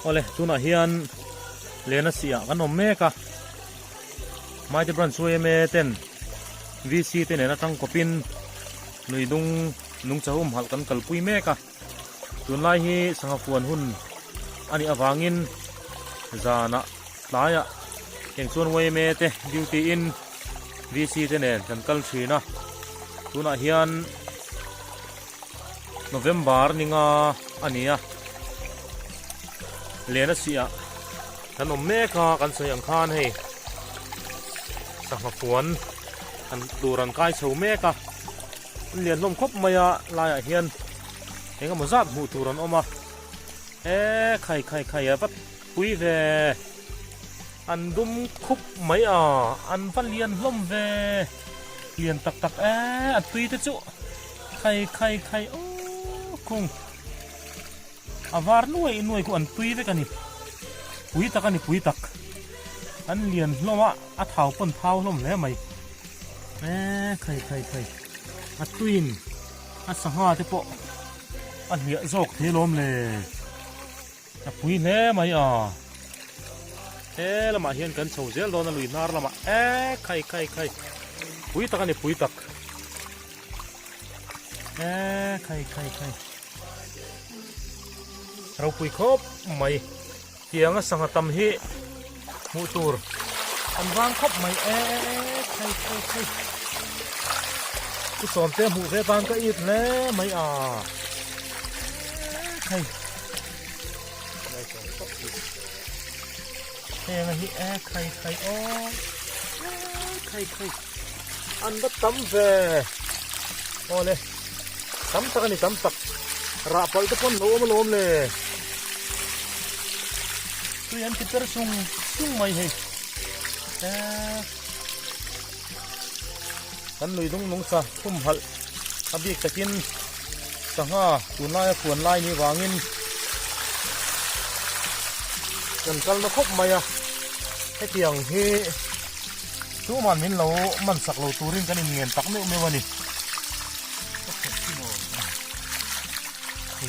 ole tuna hian lena sia kan om meka mai te bran suai me ten VC te ne na tang kopin nui dung nung chahum hal kan kalpui meka tun lai hi sangapuan hun ani awangin zana tlaya eng chuan wei me te duty in VC te ne kan kal thina tuna hian November ninga ania lena sia kan om meka kan sayang khan hei sangapuan kan duran kai chho meka lian lom khop maya laya hian enga mazat mu turan oma khai ya pat pui ve an dum khup mai an van lian lom ve lian tak at tui te chu khai o kung avar nuai ku an tui ve kani pui tak an lian loma a thau pon thau lom le mai khai a tuin a saha te po a lia jok the lom le a pui le mai lama hian kan chho zel don a lui nar lama khai pui tak ani pui tak khai rau pui khop mai tiang a sanga tam hi mu tur an wang khop mai khai ku som te mu ve ban ka it le mai khai heng hi khai o khai an bat tam ve ole tam tak ani tam tak ra pal te pon lom le tu yan kitar sung mai he kan lui dung nung sa thum hal abik takin sanga tunai puan lai ni wangin kan kal na khop maya he tiang hi tu man min lo man sak lo turin kan ingen tak me wani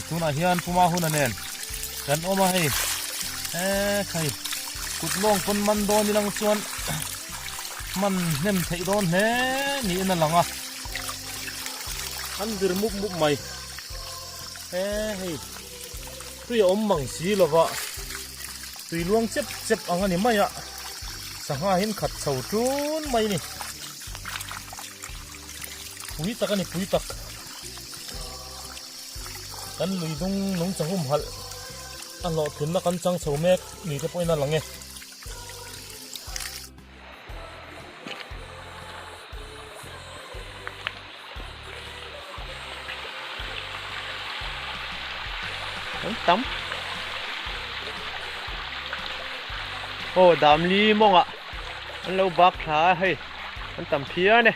tuna hian puma hun anen kan oma hei khai kutlong pon man do ni lang chuan man nem thei don he ni na langa an dir muk mai hei tu ya om mang si lova tui luang chep angani maya sanga hin khat chho tun mai ni pui tak ani pui tak kan lui dung nung chahum hal an lo thun na kan chang chho mek ni te poina lange tắm ô đam li mong ạ anh lâu bạc thả hay anh tầm phía này